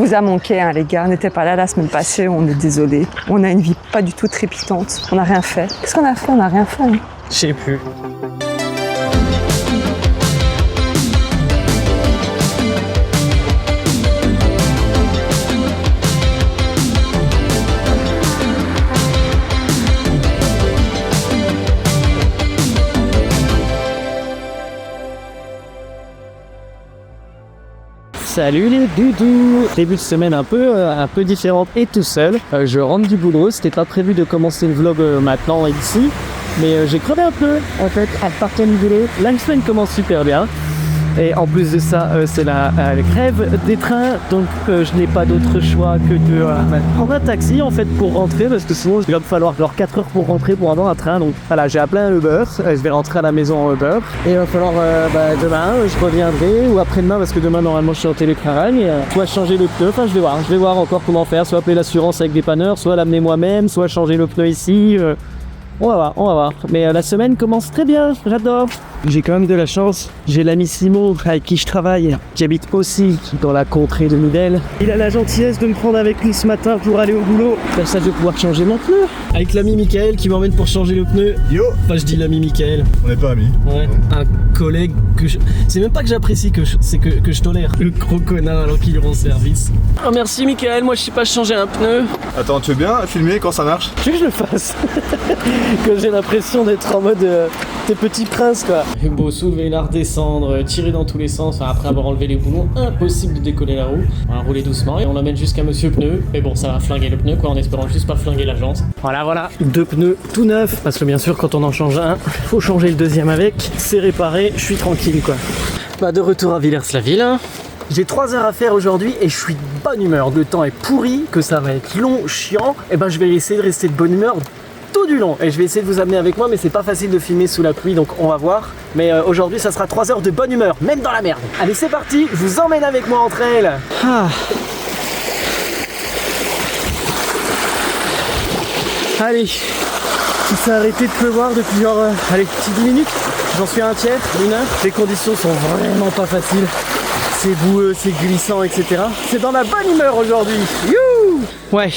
vous a manqué, hein, les gars. On n'était pas là la semaine passée, on est désolé. On a une vie pas du tout trépidante. On n'a rien fait. Qu'est-ce qu'on a fait? On n'a rien fait. Hein. Je sais plus. Salut les doudous! Début de semaine un peu différente et tout seul. Je rentre du boulot, c'était pas prévu de commencer le vlog maintenant ici. Mais j'ai crevé un peu en fait en partant du boulot. La semaine commence super bien. Et en plus de ça, c'est la grève des trains. Donc je n'ai pas d'autre choix que de prendre un taxi en fait pour rentrer. Parce que sinon il va me falloir genre 4 heures pour rentrer pour avoir un train. Donc voilà, j'ai appelé un Uber. Je vais rentrer à la maison en Uber. Et il va falloir demain, je reviendrai. Ou après-demain, parce que demain normalement je suis en télétravail. Soit changer le pneu. Enfin je vais voir encore comment faire. Soit appeler l'assurance avec des panneurs. Soit l'amener moi-même. Soit changer le pneu ici. On va voir. Mais la semaine commence très bien, j'adore. J'ai quand même de la chance. J'ai l'ami Simon avec qui je travaille, qui habite aussi dans la contrée de Nivelles. Il a la gentillesse de me prendre avec lui ce matin pour aller au boulot. Comme ça, je vais pouvoir changer mon pneu. Avec l'ami Mickaël qui m'emmène pour changer le pneu. Yo! Enfin, je dis l'ami Mickaël. On n'est pas amis. Ouais. Un collègue que je... C'est même pas que j'apprécie, que je tolère. Le gros connard alors qu'il rend service. Oh merci Mickaël, moi je sais pas changer un pneu. Attends, tu veux bien filmer quand ça marche? Tu veux que je le fasse? Que j'ai l'impression d'être en mode des petits princes quoi. Et beau soulever, la redescendre, tirer dans tous les sens, enfin, après avoir enlevé les boulons, impossible de décoller la roue. On va rouler doucement et on l'amène jusqu'à Monsieur Pneu. Mais bon, ça va flinguer le pneu quoi, en espérant juste pas flinguer l'agence. Voilà, 2 pneus tout neufs. Parce que bien sûr, quand on en change un, faut changer le deuxième avec. C'est réparé, je suis tranquille quoi. Bah de retour à Villers-la-Ville. Hein. J'ai 3 heures à faire aujourd'hui et je suis de bonne humeur. Le temps est pourri, que ça va être long, chiant. Et ben je vais essayer de rester de bonne humeur tout du long. Et je vais essayer de vous amener avec moi, mais c'est pas facile de filmer sous la pluie, donc on va voir. Mais aujourd'hui, ça sera 3 heures de bonne humeur, même dans la merde. Allez, c'est parti, je vous emmène avec moi entre elles. Allez, il s'est arrêté de pleuvoir depuis genre, petite 10 minutes. J'en suis à un tiers, 1 heure. Les conditions sont vraiment pas faciles. C'est boueux, c'est glissant, etc. C'est dans la bonne humeur aujourd'hui. Youhou! Ouais,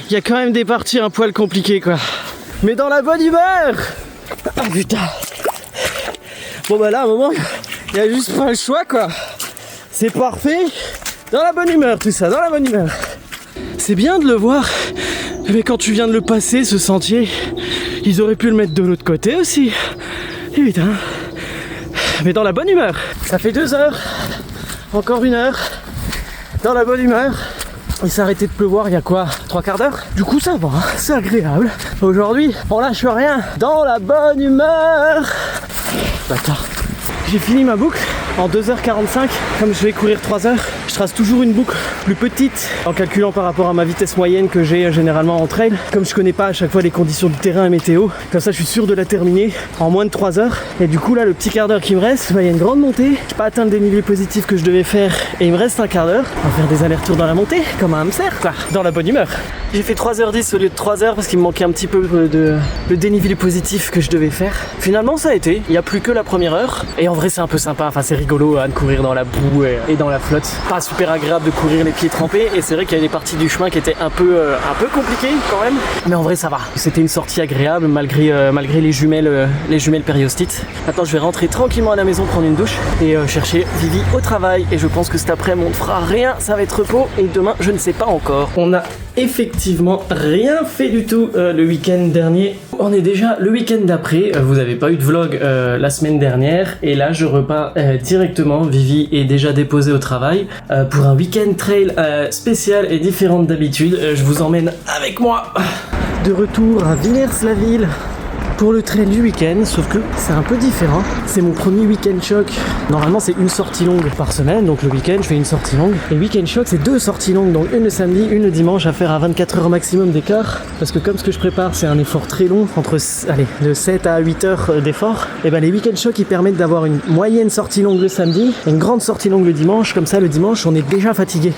il y a quand même des parties un poil compliquées quoi. Mais dans la bonne humeur! Ah putain! Bon bah là, à un moment, il y a juste pas le choix quoi. C'est parfait. Dans la bonne humeur, tout ça, dans la bonne humeur. C'est bien de le voir. Mais quand tu viens de le passer, ce sentier, ils auraient pu le mettre de l'autre côté aussi. Et putain. Mais dans la bonne humeur. Ça fait 2 heures. Encore 1 heure. Dans la bonne humeur. Il s'est arrêté de pleuvoir il y a quoi, 3 quarts d'heure. Du coup ça va, c'est agréable. Aujourd'hui, on lâche rien. Dans la bonne humeur. Bâtard. J'ai fini ma boucle en 2h45. Comme je vais courir 3 heures, je trace toujours une boucle plus petite en calculant par rapport à ma vitesse moyenne que j'ai généralement en trail. Comme je connais pas à chaque fois les conditions du terrain et météo, comme ça je suis sûr de la terminer en moins de 3 heures. Et du coup là, le petit quart d'heure qui me reste, il y a une grande montée. J'ai pas atteint le dénivelé positif que je devais faire et il me reste un quart d'heure. On va faire des allers-retours dans la montée, comme un hamster quoi, dans la bonne humeur. J'ai fait 3h10 au lieu de 3 heures parce qu'il me manquait un petit peu de le dénivelé positif que je devais faire. Finalement ça a été, il n'y a plus que la première heure. Et en vrai c'est un peu sympa, enfin c'est rigolo de courir dans la boue et dans la flotte. Pas super agréable de courir les pieds trempés et c'est vrai qu'il y a des parties du chemin qui étaient un peu compliquées quand même. Mais en vrai ça va. C'était une sortie agréable malgré les jumelles périostites. Maintenant je vais rentrer tranquillement à la maison, prendre une douche et chercher Vivi au travail. Et je pense que cet après-midi on ne fera rien, ça va être repos et demain je ne sais pas encore. On a effectivement rien fait du tout le week-end dernier. On est déjà le week-end d'après. Vous n'avez pas eu de vlog la semaine dernière et là je repars directement. Vivi est déjà déposée au travail pour un week-end trail spécial et différent d'habitude. Je vous emmène avec moi. De retour à Villers-la-Ville pour le trail du week-end, sauf que c'est un peu différent. C'est mon premier week-end choc. Normalement c'est une sortie longue par semaine, donc le week-end je fais une sortie longue. Et week-end choc c'est 2 sorties longues, donc une le samedi, une le dimanche, à faire à 24 heures maximum d'écart. Parce que comme ce que je prépare c'est un effort très long, entre de 7 à 8 heures d'effort, et ben les week-end chocs ils permettent d'avoir une moyenne sortie longue le samedi et une grande sortie longue le dimanche. Comme ça le dimanche on est déjà fatigué.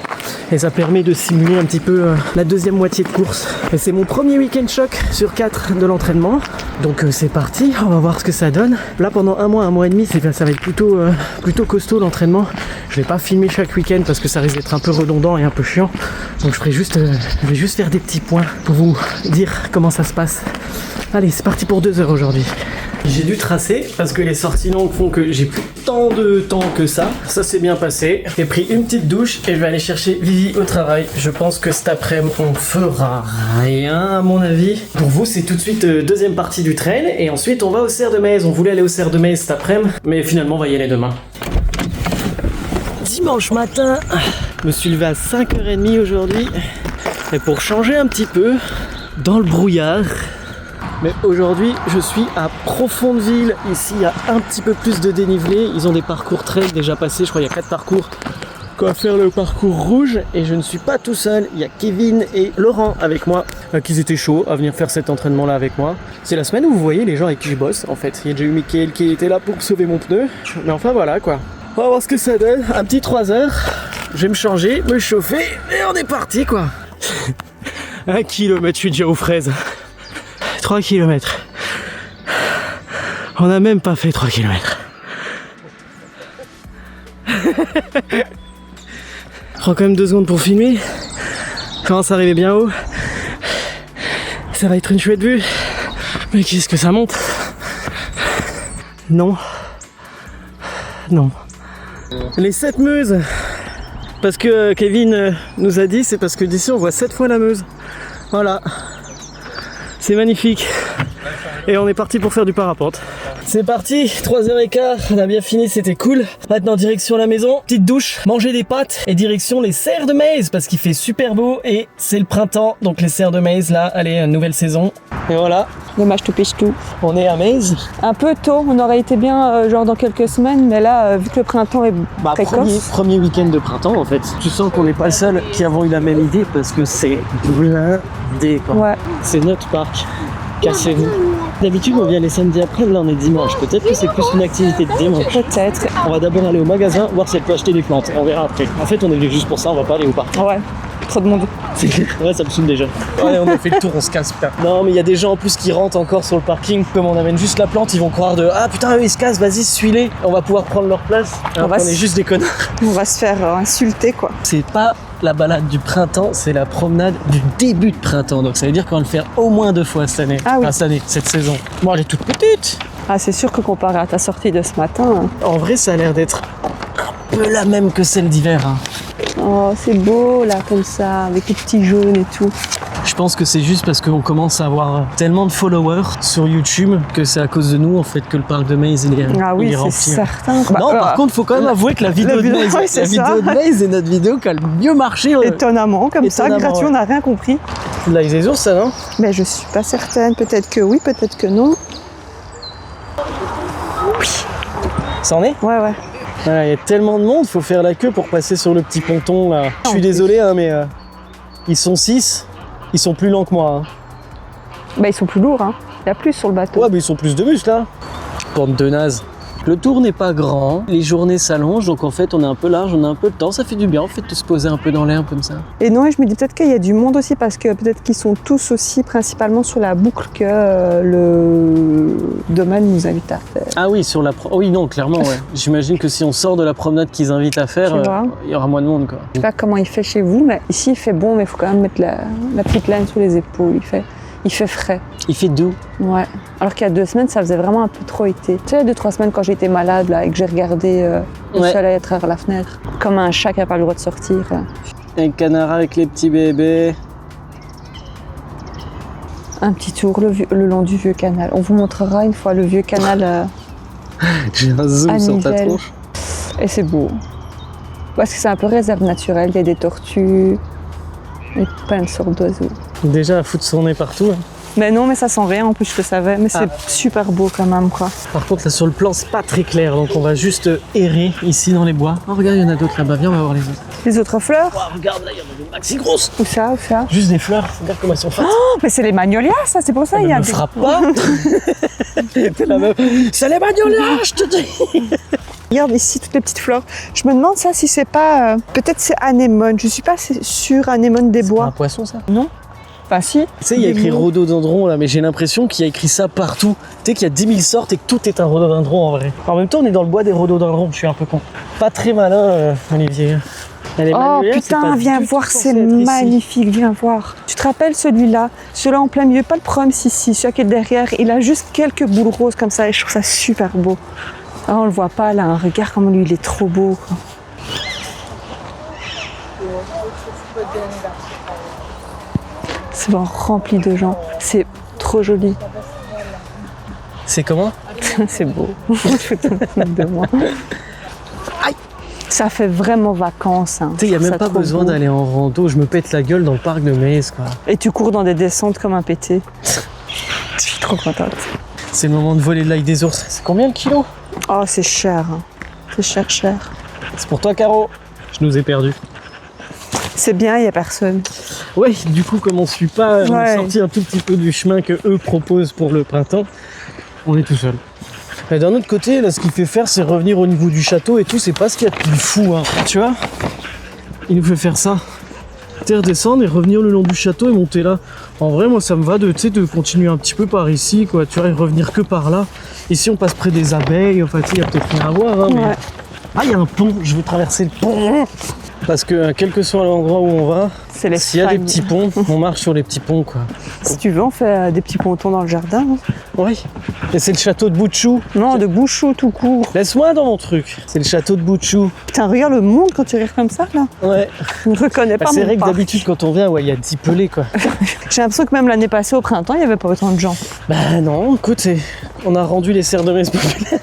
Et ça permet de simuler un petit peu la deuxième moitié de course. Et c'est mon premier week-end choc sur 4 de l'entraînement. Donc c'est parti, on va voir ce que ça donne. Là pendant un mois et demi, ça va être plutôt costaud l'entraînement. Je vais pas filmer chaque week-end parce que ça risque d'être un peu redondant et un peu chiant. Donc je vais juste faire des petits points pour vous dire comment ça se passe. Allez, c'est parti pour 2 heures aujourd'hui. J'ai dû tracer parce que les sorties longues font que j'ai plus tant de temps que ça. Ça s'est bien passé. J'ai pris une petite douche et je vais aller chercher Vivi au travail. Je pense que cet après-midi, on fera rien à mon avis. Pour vous, c'est tout de suite deuxième partie du trail et ensuite on va au Serre de Maze. On voulait aller au Serre de Maze cet après-midi, mais finalement on va y aller demain. Dimanche matin, je me suis levé à 5h30 aujourd'hui. Et pour changer un petit peu, dans le brouillard. Mais aujourd'hui, je suis à Profondeville. Ici, il y a un petit peu plus de dénivelé. Ils ont des parcours trail déjà passés. Je crois qu'il y a 4 parcours. On va faire le parcours rouge. Et je ne suis pas tout seul. Il y a Kevin et Laurent avec moi. Qui étaient chauds à venir faire cet entraînement-là avec moi. C'est la semaine où vous voyez les gens avec qui je bosse. En fait, il y a déjà eu Mickaël qui était là pour sauver mon pneu. Mais enfin, voilà quoi. On va voir ce que ça donne. Un petit 3 heures. Je vais me changer, me chauffer. Et on est parti quoi. 1 kilomètre, je suis déjà aux fraises. 3 km. On n'a même pas fait 3 km. Prends quand même 2 secondes pour filmer. Commence à arriver bien haut. Ça va être une chouette vue. Mais qu'est-ce que ça monte? Non. Non. Les 7 Meuses. Parce que Kevin nous a dit, c'est parce que d'ici on voit 7 fois la Meuse. Voilà. C'est magnifique. Et on est parti pour faire du parapente. C'est parti, 3h15, on a bien fini, c'était cool. Maintenant direction la maison, petite douche, manger des pâtes et direction les Serres de Maze parce qu'il fait super beau et c'est le printemps. Donc les Serres de Maze là, allez, une nouvelle saison. Et voilà. Dommage, tout pêche tout. On est à Maze. Un peu tôt, on aurait été bien genre dans quelques semaines, mais là, vu que le printemps est précoce. Premier week-end de printemps en fait. Tu sens qu'on n'est pas le seul qui avons eu la même idée parce que c'est blindé quoi. Ouais. C'est notre parc. Cassez-vous. D'habitude on vient les samedis après, là on est dimanche. Peut-être que c'est plus une activité de dimanche. Peut-être. On va d'abord aller au magasin, voir si elle peut acheter des plantes. On verra après. En fait on est venu juste pour ça, on va pas aller au parc. Ouais. Trop de monde. Ouais, ça me saoule déjà. Ouais, on a fait le tour, on se casse putain. Non, mais il y a des gens en plus qui rentrent encore sur le parking. Comme on amène juste la plante, ils vont croire de ah putain, eux ils se cassent, vas-y, suis-les. On va pouvoir prendre leur place. On est juste des connards. On va se faire insulter quoi. C'est pas la balade du printemps, c'est la promenade du début de printemps. Donc ça veut dire qu'on va le faire au moins 2 fois cette année. Ah oui. Enfin, cette année, cette saison. Bon, elle est toute petite. Ah, c'est sûr que comparé à ta sortie de ce matin. En vrai, ça a l'air d'être un peu la même que celle d'hiver. Hein. Oh, c'est beau là, comme ça, avec les petits jaunes et tout. Je pense que c'est juste parce qu'on commence à avoir tellement de followers sur YouTube que c'est à cause de nous en fait que le parc de Maze il est oui, rempli. c'est certain. Non, par contre, faut quand même avouer que la vidéo de Maze, oui, la vidéo de Maze est notre vidéo qui a le mieux marché. Étonnamment, comme ça, gratuit, ouais. On n'a rien compris. Là, ils des ours, ça, non? Mais je suis pas certaine. Peut-être que oui, peut-être que non. Oui. Ça en est? Ouais, ouais. Il y a tellement de monde, faut faire la queue pour passer sur le petit ponton là. Je suis désolé, hein, mais ils sont 6, ils sont plus lents que moi. Hein. Bah, ils sont plus lourds, hein. Il y a plus sur le bateau. Ouais, mais ils sont plus de muscles là. Bande de naze. Le tour n'est pas grand, les journées s'allongent, donc en fait on est un peu large, on a un peu de temps, ça fait du bien en fait de se poser un peu dans l'air comme ça. Et non, et je me dis peut-être qu'il y a du monde aussi parce que peut-être qu'ils sont tous aussi principalement sur la boucle que le domaine nous invite à faire. Ah oui, sur la oui non, clairement ouais. J'imagine que si on sort de la promenade qu'ils invitent à faire, il y aura moins de monde quoi. Je sais pas comment il fait chez vous, mais ici il fait bon, mais il faut quand même mettre la petite laine sous les épaules, il fait frais. Il fait doux. Ouais. Alors qu'il y a 2 semaines, ça faisait vraiment un peu trop été. Tu sais, il y a 2-3 semaines quand j'étais malade là, et que j'ai regardé le soleil à travers la fenêtre, comme un chat qui n'a pas le droit de sortir. Un canard avec les petits bébés. Un petit tour le long du vieux canal. On vous montrera une fois le vieux canal. J'ai un zoom sur ta tronche. Et c'est beau. Parce que c'est un peu réserve naturelle. Il y a des tortues et plein de sortes d'oiseaux. Déjà à foutre son nez partout. Hein. Mais non, mais ça sent rien en plus, je le savais. Mais c'est super beau quand même, quoi. Par contre, là sur le plan, c'est pas très clair. Donc on va juste errer ici dans les bois. Oh, regarde, il y en a d'autres là-bas. Viens, on va voir les autres. Les autres fleurs? Oh, regarde, là, il y en a une maxi grosse. Où ça? Juste des fleurs. Regarde comment elles sont faites. Oh, mais c'est les magnolias, ça, c'est pour ça. Il y a. Ne me frappe pas. T'es la meuf. C'est les magnolias, je te dis. Regarde ici toutes les petites fleurs. Je me demande ça si c'est pas... peut-être c'est anémone. Je suis pas sûre, anémone des bois. C'est un poisson ça? Non. Enfin si. Tu sais, il y a écrit rhododendron là, mais j'ai l'impression qu'il y a écrit ça partout. Tu sais qu'il y a 10 000 sortes et que tout est un rhododendron en vrai. En même temps, on est dans le bois des rhododendrons, je suis un peu con. Pas très malin, Olivier. Elle est Oh manuelle, c'est putain, pas viens du tout voir, censé c'est être ici. magnifique, viens voir. Tu te rappelles celui-là en plein milieu, pas le problème ici, celui qui est derrière, il a juste quelques boules roses comme ça et je trouve ça super beau. Ah, on le voit pas là, hein. Regarde comment lui il est trop beau, quoi. C'est vraiment rempli de gens, c'est trop joli. C'est comment? C'est beau. Je fais tout de moi. Aïe. Ça fait vraiment vacances. Hein. Tu sais, il n'y a même Ça pas trop besoin beau. d'aller en rando. Je me pète la gueule dans le parc de Metz, quoi. Et tu cours dans des descentes comme un pété. Je suis trop contente. C'est le moment de voler de l'ail des ours. C'est combien le kilo? Oh, c'est cher. Hein. C'est cher, cher. C'est pour toi, Caro. Je nous ai perdus. C'est bien, il n'y a personne. Ouais, du coup, comme on ne suit pas, on est Ouais. sorti un tout petit peu du chemin que eux proposent pour le printemps, on est tout seul. Et d'un autre côté, là, ce qu'il fait faire, c'est revenir au niveau du château et tout. C'est pas ce qu'il y a de plus fou, hein. Tu vois, il nous fait faire ça. Redescendre et revenir le long du château et monter là. En vrai, moi, ça me va de continuer un petit peu par ici, quoi. Tu vois, et revenir que par là. Ici, on passe près des abeilles. Enfin, il y a peut-être rien à voir, hein, mais... Ouais. Ah, il y a un pont. Je veux traverser le pont. Parce que, quel que soit l'endroit où on va, C'est les s'il y a des fagnes. petits ponts, on marche sur les petits ponts, quoi. Si tu veux, on fait des petits pontons dans le jardin. Hein. Oui. Et c'est le château de Boutchou. Non, de bouchou tout court. Laisse-moi dans mon truc. C'est le château de Boutchou. Putain, regarde le monde quand tu regardes comme ça, là. Ouais. Je ne reconnais pas C'est mon vrai que parc. d'habitude, quand on vient, ouais, il y a 10 pelés, quoi. J'ai l'impression que même l'année passée, au printemps, il n'y avait pas autant de gens. Bah non, écoute, on a rendu les serres de Metz populaires.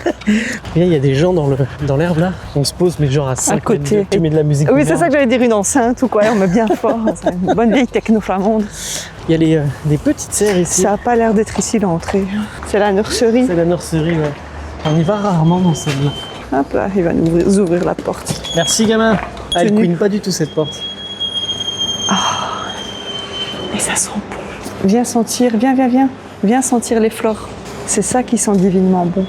Il y a des gens dans l'herbe là, on se pose mais genre à 5 côté. tu mets de la musique. Oui, c'est bien. ça que j'allais dire, une enceinte ou quoi, on met bien fort. C'est une bonne vieille techno flamande. Il y a des petites serres ici. Ça n'a pas l'air d'être ici l'entrée. C'est la nurserie. C'est la nurserie, ouais. On y va rarement dans celle-là. Hop là, il va nous ouvrir la porte. Merci gamin. Ah, elle Tenu. couine pas du tout cette porte. Et ça sent bon. Viens sentir, viens. Viens sentir les fleurs. C'est ça qui sent divinement bon.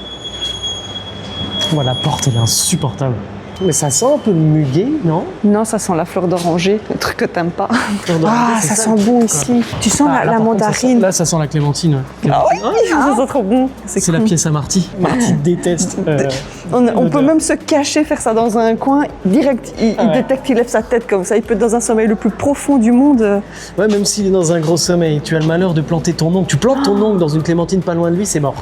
Voilà, la porte elle est insupportable. Mais ça sent un peu mugué, non? Non, ça sent la fleur d'oranger, le truc que t'aimes pas. Fleur d'oranger, Ah, c'est ça ça, sent bon ici. Tu sens Ah, là, la par contre, ça sent- mandarine. là, ça sent la clémentine. Ouais. Ah oui, ça sent trop bon. C'est la pièce à Marty. Marty déteste. On peut même se cacher, faire ça dans un coin. Direct, il Ouais. détecte, il lève sa tête comme ça. Il peut être dans un sommeil le plus profond du monde. Ouais, même s'il est dans un gros sommeil, tu as le malheur de planter ton ongle. Tu plantes ton ongle dans une clémentine pas loin de lui, c'est mort.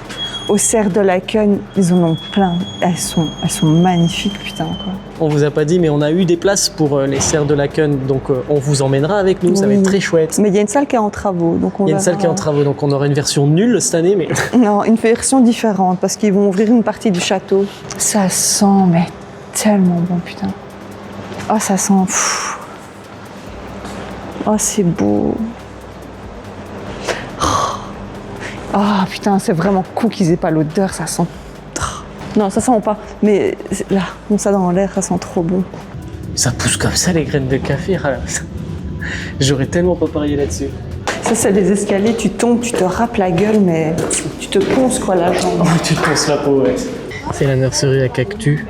Aux serres de Laken, ils en ont plein. Elles sont magnifiques, putain, quoi. On vous a pas dit, mais on a eu des places pour les serres de Laken, donc on vous emmènera avec nous, ça va Oui. être très chouette. Mais il y a une salle qui est en travaux, donc on Il y a une verra. salle qui est en travaux, donc on aura une version nulle cette année, mais Non, une version différente, parce qu'ils vont ouvrir une partie du château. Ça sent, mais tellement bon, putain. Oh, ça sent... pff. Oh, c'est beau. Oh, putain, c'est vraiment con qu'ils aient pas l'odeur, ça sent... Non, ça sent pas, mais là, comme ça dans l'air, ça sent trop bon. ça pousse comme ça les graines de café. Ah là, j'aurais tellement pas parié là-dessus. Ça, c'est des escaliers, tu tombes, tu te râpes la gueule, mais tu te ponces, quoi, la jambe. Oh, tu te penses la peau, ouais. C'est la nurserie à cactus.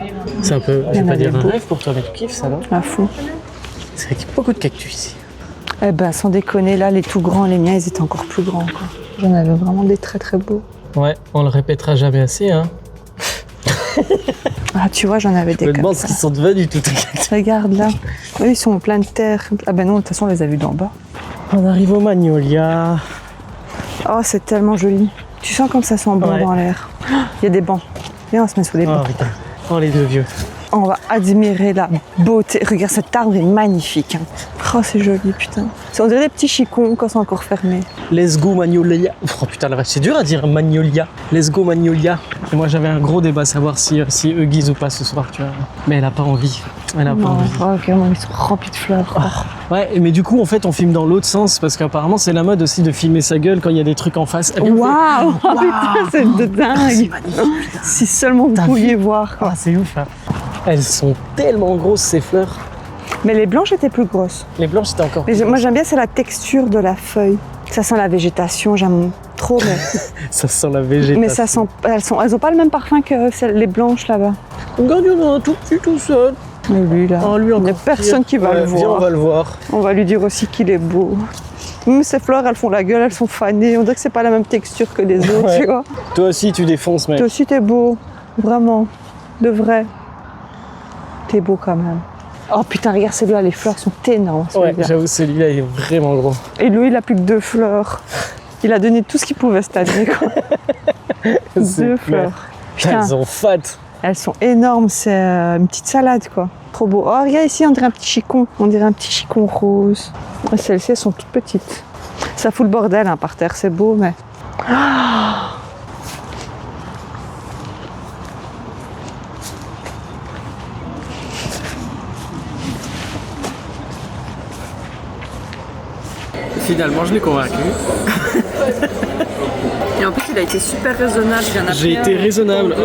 C'est un peu, je Il y vais en pas a dire des un beaux. rêve pour toi, mais tu kiffes ça, non? À fond. C'est vrai qu'il y a beaucoup de cactus ici. Eh ben, sans déconner, là, les tout grands, les miens, ils étaient encore plus grands, quoi. J'en avais vraiment des très, très beaux. Ouais, on le répétera jamais assez, hein. Ah, tu vois, j'en avais Je des me comme demande ça. ce qu'ils sont devenus, tous les cactus. Regarde là. Eux, ils sont pleins de terre. Ah ben non, de toute façon, on les a vus d'en bas. On arrive au magnolia. Oh, c'est tellement joli. Tu sens comme ça sent bon Ouais. dans l'air. Il y a des bancs. Viens, on se met sous les Oh bancs. putain. Oh les deux vieux. On va admirer la beauté. Regarde, cet arbre est magnifique. Hein. Oh, c'est joli, putain. On dirait des petits chicons quand c'est encore fermé. Let's go magnolia. Oh putain la vache, c'est dur à dire magnolia. Let's go magnolia. Et moi j'avais un gros débat à savoir si Huggies ou pas ce soir, tu vois. Mais elle a pas envie. Elle a pas Non, envie. oh, vraiment, ils sont remplis de fleurs. Ouais, mais du coup en fait on filme dans l'autre sens parce qu'apparemment c'est la mode aussi de filmer sa gueule quand il y a des trucs en face. Elle vient Waouh, oh, putain, c'est de C'est dingue. magnifique. Si seulement vous T'as pouviez vu voir. Quoi. Ah c'est ouf. Hein. Elles sont tellement grosses ces fleurs. Mais les blanches étaient plus grosses. Les blanches c'était encore. Mais plus moi gros. j'aime bien, c'est la texture de la feuille. Ça sent la végétation, j'aime trop. Mais, Ça sent la végétation. mais ça sent, elles ont pas le même parfum que les blanches là-bas. Regarde, il y en a un tout petit tout seul. Mais lui là, Oh, lui il n'y a encore personne pire. qui va Ouais, le viens, on voir. va le voir. On va lui dire aussi qu'il est beau. Même ces fleurs, elles font la gueule, elles sont fanées. On dirait que c'est pas la même texture que les autres, Ouais. tu vois. Toi aussi, tu défonces, mec. Toi aussi, t'es beau. Vraiment. De vrai. T'es beau quand même. Oh putain, regarde celui-là, les fleurs sont énormes. Ouais, celui-là. j'avoue, celui-là il est vraiment gros. Et lui, il a plus que 2 fleurs. Il a donné tout ce qu'il pouvait cette année, quoi. 2 fleurs. Putain, Elles sont fat. elles sont énormes. C'est une petite salade, quoi. Trop beau. Oh, regarde ici, on dirait un petit chicon. On dirait un petit chicon rose. Et celles-ci, elles sont toutes petites. Ça fout le bordel, hein, par terre. C'est beau, mais... Finalement, je l'ai convaincu. Et en plus, il a été super raisonnable. J'ai été raisonnable.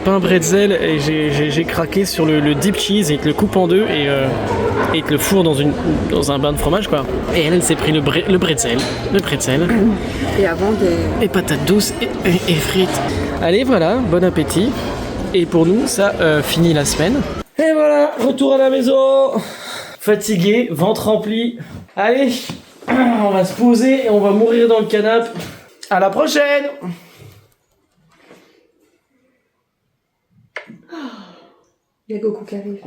Pain bretzel et j'ai craqué sur le deep cheese et il te le coupe en deux et il te le fourre dans un bain de fromage, quoi. Et elle s'est pris le bretzel. Et avant des... Et patates douces et frites. Allez, voilà, bon appétit. Et pour nous, ça finit la semaine. Et voilà, retour à la maison. Fatigué, ventre rempli. Allez, on va se poser et on va mourir dans le canapé. À la prochaine. Il y a Goku qui arrive.